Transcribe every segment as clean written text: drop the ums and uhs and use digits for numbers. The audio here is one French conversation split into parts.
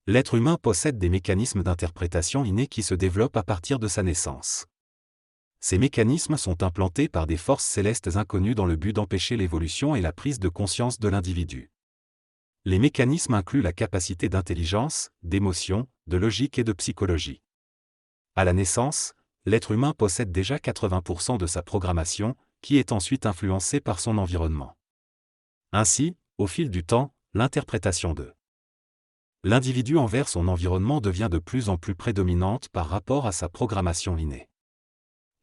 L'être humain possède des mécanismes d'interprétation innés qui se développent à partir de sa naissance. Ces mécanismes sont implantés par des forces célestes inconnues dans le but d'empêcher l'évolution et la prise de conscience de l'individu. Les mécanismes incluent la capacité d'intelligence, d'émotion, de logique et de psychologie. À la naissance, l'être humain possède déjà 80% de sa programmation, qui est ensuite influencée par son environnement. Ainsi, au fil du temps, l'interprétation de l'individu envers son environnement devient de plus en plus prédominante par rapport à sa programmation innée.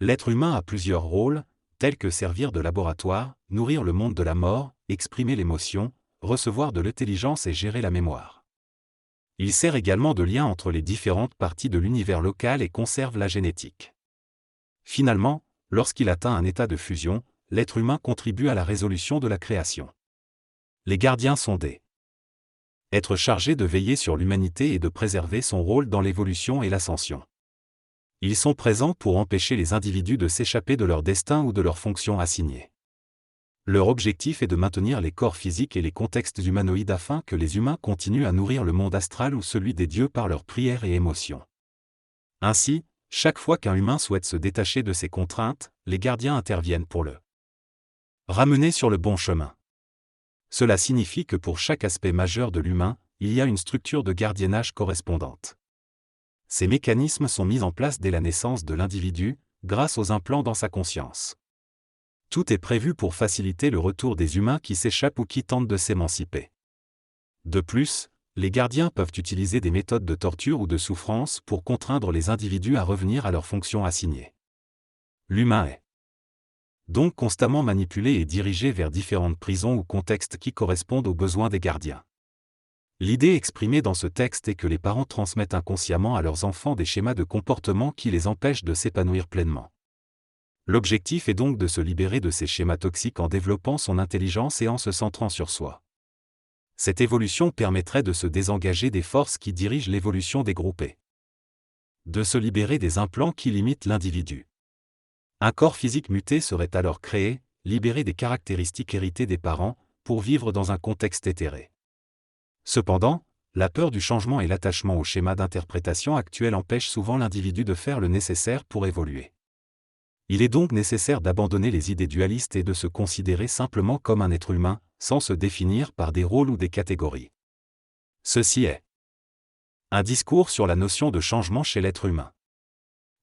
L'être humain a plusieurs rôles, tels que servir de laboratoire, nourrir le monde de la mort, exprimer l'émotion, recevoir de l'intelligence et gérer la mémoire. Il sert également de lien entre les différentes parties de l'univers local et conserve la génétique. Finalement, lorsqu'il atteint un état de fusion, l'être humain contribue à la résolution de la création. Les gardiens sont des êtres chargés de veiller sur l'humanité et de préserver son rôle dans l'évolution et l'ascension. Ils sont présents pour empêcher les individus de s'échapper de leur destin ou de leur fonction assignée. Leur objectif est de maintenir les corps physiques et les contextes humanoïdes afin que les humains continuent à nourrir le monde astral ou celui des dieux par leurs prières et émotions. Ainsi, chaque fois qu'un humain souhaite se détacher de ses contraintes, les gardiens interviennent pour le ramener sur le bon chemin. Cela signifie que pour chaque aspect majeur de l'humain, il y a une structure de gardiennage correspondante. Ces mécanismes sont mis en place dès la naissance de l'individu, grâce aux implants dans sa conscience. Tout est prévu pour faciliter le retour des humains qui s'échappent ou qui tentent de s'émanciper. De plus, les gardiens peuvent utiliser des méthodes de torture ou de souffrance pour contraindre les individus à revenir à leur fonction assignée. L'humain est donc constamment manipulé et dirigé vers différentes prisons ou contextes qui correspondent aux besoins des gardiens. L'idée exprimée dans ce texte est que les parents transmettent inconsciemment à leurs enfants des schémas de comportement qui les empêchent de s'épanouir pleinement. L'objectif est donc de se libérer de ces schémas toxiques en développant son intelligence et en se centrant sur soi. Cette évolution permettrait de se désengager des forces qui dirigent l'évolution des groupés. De se libérer des implants qui limitent l'individu. Un corps physique muté serait alors créé, libéré des caractéristiques héritées des parents, pour vivre dans un contexte éthéré. Cependant, la peur du changement et l'attachement au schéma d'interprétation actuel empêchent souvent l'individu de faire le nécessaire pour évoluer. Il est donc nécessaire d'abandonner les idées dualistes et de se considérer simplement comme un être humain, sans se définir par des rôles ou des catégories. Ceci est un discours sur la notion de changement chez l'être humain.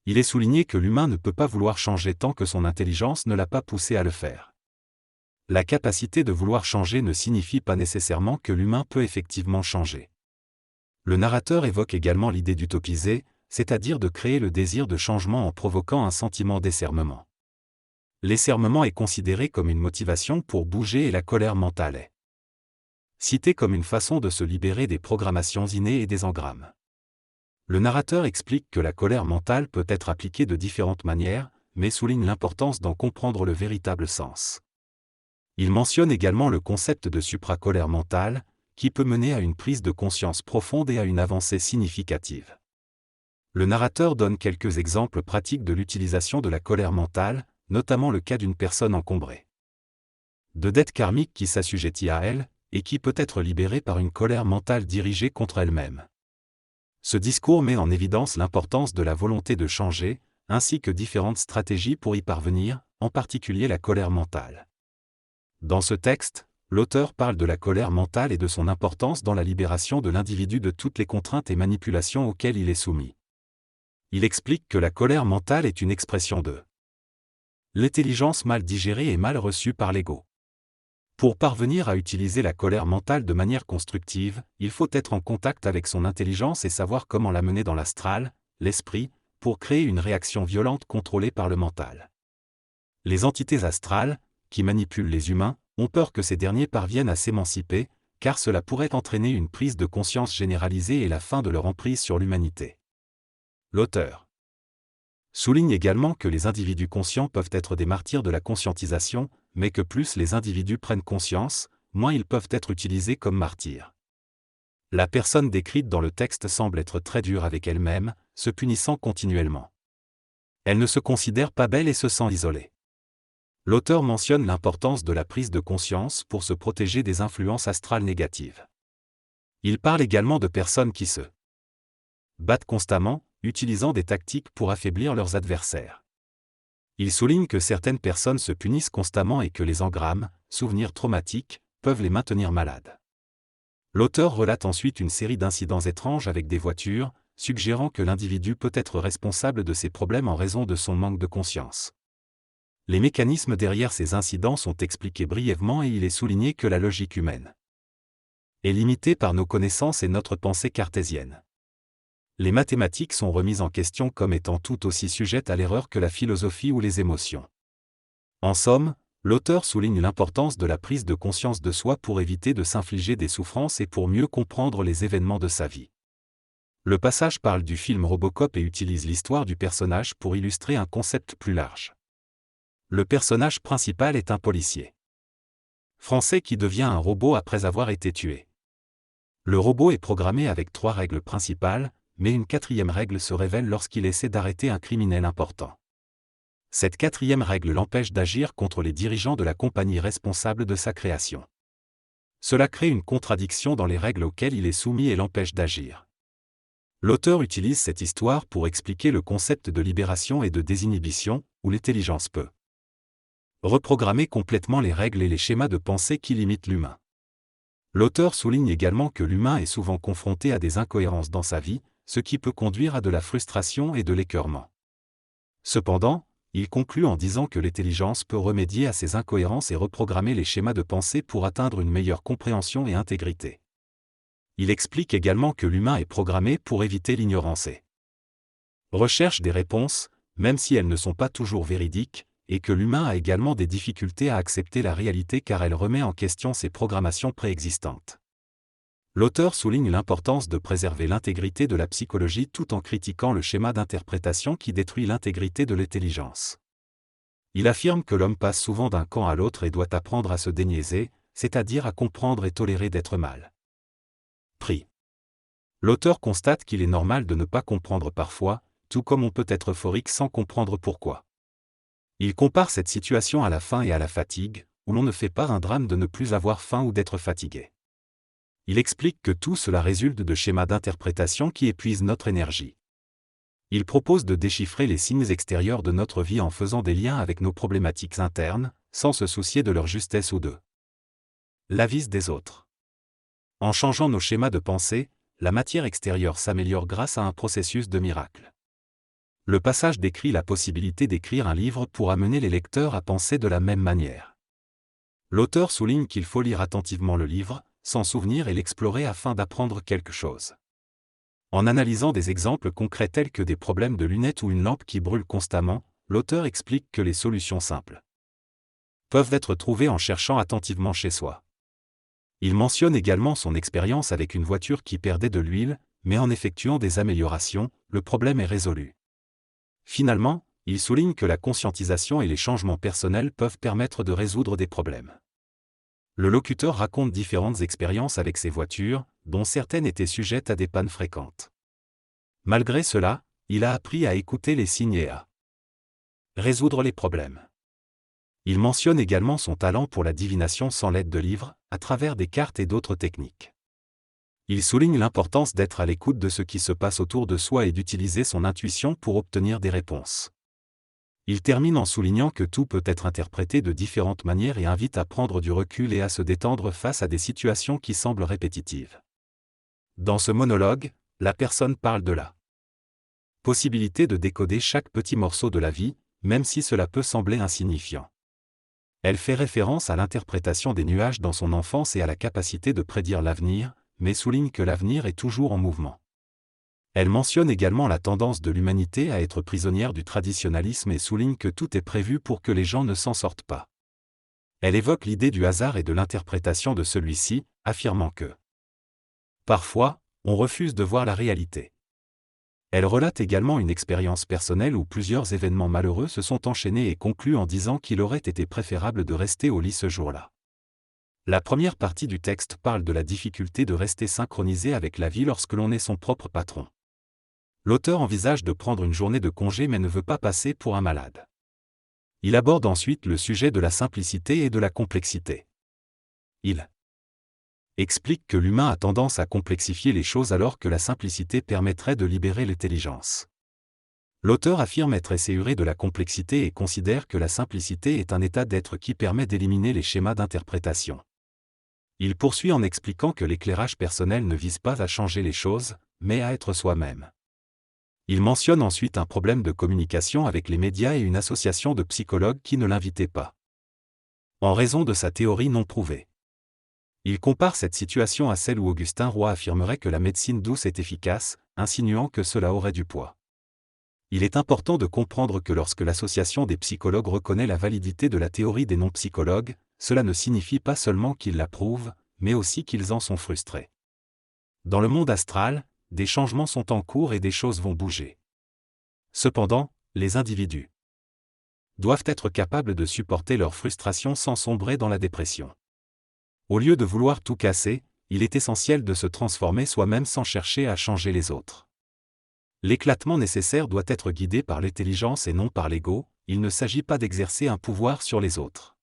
Il est souligné que l'humain ne peut pas vouloir changer tant que son intelligence ne l'a pas poussé à le faire. La capacité de vouloir changer ne signifie pas nécessairement que l'humain peut effectivement changer. Le narrateur évoque également l'idée d'utopiser, c'est-à-dire de créer le désir de changement en provoquant un sentiment d'esserrement. L'esserrement est considéré comme une motivation pour bouger et la colère mentale est citée comme une façon de se libérer des programmations innées et des engrammes. Le narrateur explique que la colère mentale peut être appliquée de différentes manières, mais souligne l'importance d'en comprendre le véritable sens. Il mentionne également le concept de supracolère mentale, qui peut mener à une prise de conscience profonde et à une avancée significative. Le narrateur donne quelques exemples pratiques de l'utilisation de la colère mentale, notamment le cas d'une personne encombrée de dettes karmiques qui s'assujettit à elle, et qui peut être libérée par une colère mentale dirigée contre elle-même. Ce discours met en évidence l'importance de la volonté de changer, ainsi que différentes stratégies pour y parvenir, en particulier la colère mentale. Dans ce texte, l'auteur parle de la colère mentale et de son importance dans la libération de l'individu de toutes les contraintes et manipulations auxquelles il est soumis. Il explique que la colère mentale est une expression de l'intelligence mal digérée et mal reçue par l'ego. Pour parvenir à utiliser la colère mentale de manière constructive, il faut être en contact avec son intelligence et savoir comment la mener dans l'astral, l'esprit, pour créer une réaction violente contrôlée par le mental. Les entités astrales, qui manipulent les humains, ont peur que ces derniers parviennent à s'émanciper, car cela pourrait entraîner une prise de conscience généralisée et la fin de leur emprise sur l'humanité. L'auteur souligne également que les individus conscients peuvent être des martyrs de la conscientisation, mais que plus les individus prennent conscience, moins ils peuvent être utilisés comme martyrs. La personne décrite dans le texte semble être très dure avec elle-même, se punissant continuellement. Elle ne se considère pas belle et se sent isolée. L'auteur mentionne l'importance de la prise de conscience pour se protéger des influences astrales négatives. Il parle également de personnes qui se battent constamment, utilisant des tactiques pour affaiblir leurs adversaires. Il souligne que certaines personnes se punissent constamment et que les engrammes, souvenirs traumatiques, peuvent les maintenir malades. L'auteur relate ensuite une série d'incidents étranges avec des voitures, suggérant que l'individu peut être responsable de ces problèmes en raison de son manque de conscience. Les mécanismes derrière ces incidents sont expliqués brièvement et il est souligné que la logique humaine est limitée par nos connaissances et notre pensée cartésienne. Les mathématiques sont remises en question comme étant tout aussi sujettes à l'erreur que la philosophie ou les émotions. En somme, l'auteur souligne l'importance de la prise de conscience de soi pour éviter de s'infliger des souffrances et pour mieux comprendre les événements de sa vie. Le passage parle du film Robocop et utilise l'histoire du personnage pour illustrer un concept plus large. Le personnage principal est un policier français qui devient un robot après avoir été tué. Le robot est programmé avec 3 règles principales, mais une 4e règle se révèle lorsqu'il essaie d'arrêter un criminel important. Cette 4e règle l'empêche d'agir contre les dirigeants de la compagnie responsable de sa création. Cela crée une contradiction dans les règles auxquelles il est soumis et l'empêche d'agir. L'auteur utilise cette histoire pour expliquer le concept de libération et de désinhibition, où l'intelligence peut reprogrammer complètement les règles et les schémas de pensée qui limitent l'humain. L'auteur souligne également que l'humain est souvent confronté à des incohérences dans sa vie, ce qui peut conduire à de la frustration et de l'écœurement. Cependant, il conclut en disant que l'intelligence peut remédier à ces incohérences et reprogrammer les schémas de pensée pour atteindre une meilleure compréhension et intégrité. Il explique également que l'humain est programmé pour éviter l'ignorance et recherche des réponses, même si elles ne sont pas toujours véridiques, et que l'humain a également des difficultés à accepter la réalité car elle remet en question ses programmations préexistantes. L'auteur souligne l'importance de préserver l'intégrité de la psychologie tout en critiquant le schéma d'interprétation qui détruit l'intégrité de l'intelligence. Il affirme que l'homme passe souvent d'un camp à l'autre et doit apprendre à se déniaiser, c'est-à-dire à comprendre et tolérer d'être mal pris. L'auteur constate qu'il est normal de ne pas comprendre parfois, tout comme on peut être euphorique sans comprendre pourquoi. Il compare cette situation à la faim et à la fatigue, où l'on ne fait pas un drame de ne plus avoir faim ou d'être fatigué. Il explique que tout cela résulte de schémas d'interprétation qui épuisent notre énergie. Il propose de déchiffrer les signes extérieurs de notre vie en faisant des liens avec nos problématiques internes, sans se soucier de leur justesse ou de l'avis des autres. En changeant nos schémas de pensée, la matière extérieure s'améliore grâce à un processus de miracle. Le passage décrit la possibilité d'écrire un livre pour amener les lecteurs à penser de la même manière. L'auteur souligne qu'il faut lire attentivement le livre, s'en souvenir et l'explorer afin d'apprendre quelque chose. En analysant des exemples concrets tels que des problèmes de lunettes ou une lampe qui brûle constamment, l'auteur explique que les solutions simples peuvent être trouvées en cherchant attentivement chez soi. Il mentionne également son expérience avec une voiture qui perdait de l'huile, mais en effectuant des améliorations, le problème est résolu. Finalement, il souligne que la conscientisation et les changements personnels peuvent permettre de résoudre des problèmes. Le locuteur raconte différentes expériences avec ses voitures, dont certaines étaient sujettes à des pannes fréquentes. Malgré cela, il a appris à écouter les signes et à résoudre les problèmes. Il mentionne également son talent pour la divination sans l'aide de livres, à travers des cartes et d'autres techniques. Il souligne l'importance d'être à l'écoute de ce qui se passe autour de soi et d'utiliser son intuition pour obtenir des réponses. Il termine en soulignant que tout peut être interprété de différentes manières et invite à prendre du recul et à se détendre face à des situations qui semblent répétitives. Dans ce monologue, la personne parle de la possibilité de décoder chaque petit morceau de la vie, même si cela peut sembler insignifiant. Elle fait référence à l'interprétation des nuages dans son enfance et à la capacité de prédire l'avenir, mais souligne que l'avenir est toujours en mouvement. Elle mentionne également la tendance de l'humanité à être prisonnière du traditionnalisme et souligne que tout est prévu pour que les gens ne s'en sortent pas. Elle évoque l'idée du hasard et de l'interprétation de celui-ci, affirmant que parfois, on refuse de voir la réalité. Elle relate également une expérience personnelle où plusieurs événements malheureux se sont enchaînés et conclut en disant qu'il aurait été préférable de rester au lit ce jour-là. La première partie du texte parle de la difficulté de rester synchronisé avec la vie lorsque l'on est son propre patron. L'auteur envisage de prendre une journée de congé mais ne veut pas passer pour un malade. Il aborde ensuite le sujet de la simplicité et de la complexité. Il explique que l'humain a tendance à complexifier les choses alors que la simplicité permettrait de libérer l'intelligence. L'auteur affirme être esséuré de la complexité et considère que la simplicité est un état d'être qui permet d'éliminer les schémas d'interprétation. Il poursuit en expliquant que l'éclairage personnel ne vise pas à changer les choses, mais à être soi-même. Il mentionne ensuite un problème de communication avec les médias et une association de psychologues qui ne l'invitaient pas, en raison de sa théorie non prouvée. Il compare cette situation à celle où Augustin Roy affirmerait que la médecine douce est efficace, insinuant que cela aurait du poids. Il est important de comprendre que lorsque l'association des psychologues reconnaît la validité de la théorie des non-psychologues, cela ne signifie pas seulement qu'ils l'approuvent, mais aussi qu'ils en sont frustrés. Dans le monde astral, des changements sont en cours et des choses vont bouger. Cependant, les individus doivent être capables de supporter leur frustration sans sombrer dans la dépression. Au lieu de vouloir tout casser, il est essentiel de se transformer soi-même sans chercher à changer les autres. L'éclatement nécessaire doit être guidé par l'intelligence et non par l'ego, il ne s'agit pas d'exercer un pouvoir sur les autres.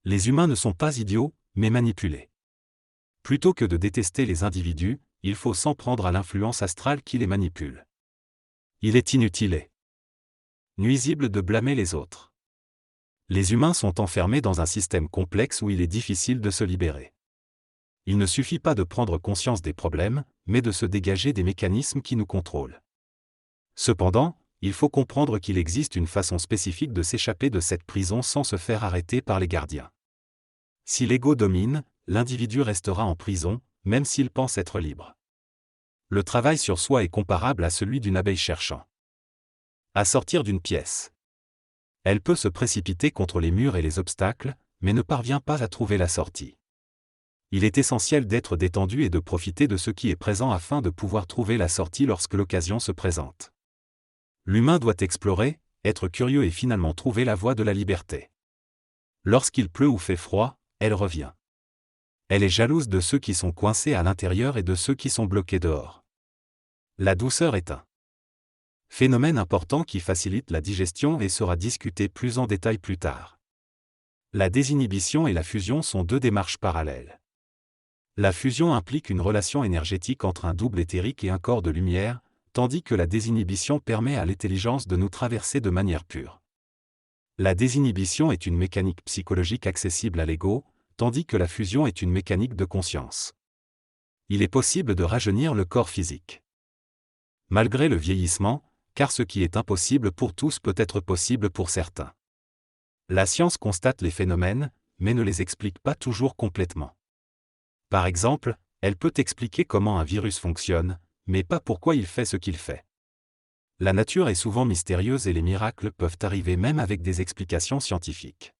Les humains ne sont pas idiots, mais manipulés. Plutôt que de détester les individus, il faut s'en prendre à l'influence astrale qui les manipule. Il est inutile et nuisible de blâmer les autres. Les humains sont enfermés dans un système complexe où il est difficile de se libérer. Il ne suffit pas de prendre conscience des problèmes, mais de se dégager des mécanismes qui nous contrôlent. Cependant, il faut comprendre qu'il existe une façon spécifique de s'échapper de cette prison sans se faire arrêter par les gardiens. Si l'ego domine, l'individu restera en prison, même s'il pense être libre. Le travail sur soi est comparable à celui d'une abeille cherchant à sortir d'une pièce. Elle peut se précipiter contre les murs et les obstacles, mais ne parvient pas à trouver la sortie. Il est essentiel d'être détendu et de profiter de ce qui est présent afin de pouvoir trouver la sortie lorsque l'occasion se présente. L'humain doit explorer, être curieux et finalement trouver la voie de la liberté. Lorsqu'il pleut ou fait froid, elle revient. Elle est jalouse de ceux qui sont coincés à l'intérieur et de ceux qui sont bloqués dehors. La douceur est un phénomène important qui facilite la digestion et sera discuté plus en détail plus tard. La désinhibition et la fusion sont deux démarches parallèles. La fusion implique une relation énergétique entre un double éthérique et un corps de lumière, tandis que la désinhibition permet à l'intelligence de nous traverser de manière pure. La désinhibition est une mécanique psychologique accessible à l'ego, tandis que la fusion est une mécanique de conscience. Il est possible de rajeunir le corps physique. Malgré le vieillissement, car ce qui est impossible pour tous peut être possible pour certains. La science constate les phénomènes, mais ne les explique pas toujours complètement. Par exemple, elle peut expliquer comment un virus fonctionne, mais pas pourquoi il fait ce qu'il fait. La nature est souvent mystérieuse et les miracles peuvent arriver même avec des explications scientifiques.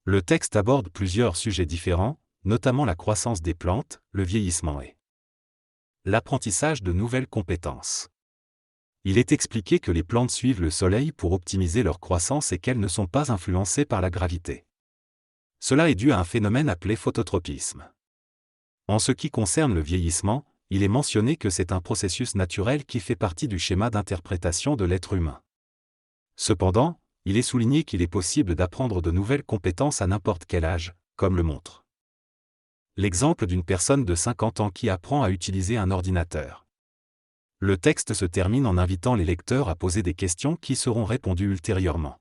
Le texte aborde plusieurs sujets différents, notamment la croissance des plantes, le vieillissement et l'apprentissage de nouvelles compétences. Il est expliqué que les plantes suivent le soleil pour optimiser leur croissance et qu'elles ne sont pas influencées par la gravité. Cela est dû à un phénomène appelé phototropisme. En ce qui concerne le vieillissement, il est mentionné que c'est un processus naturel qui fait partie du schéma d'interprétation de l'être humain. Cependant, il est souligné qu'il est possible d'apprendre de nouvelles compétences à n'importe quel âge, comme le montre l'exemple d'une personne de 50 ans qui apprend à utiliser un ordinateur. Le texte se termine en invitant les lecteurs à poser des questions qui seront répondues ultérieurement.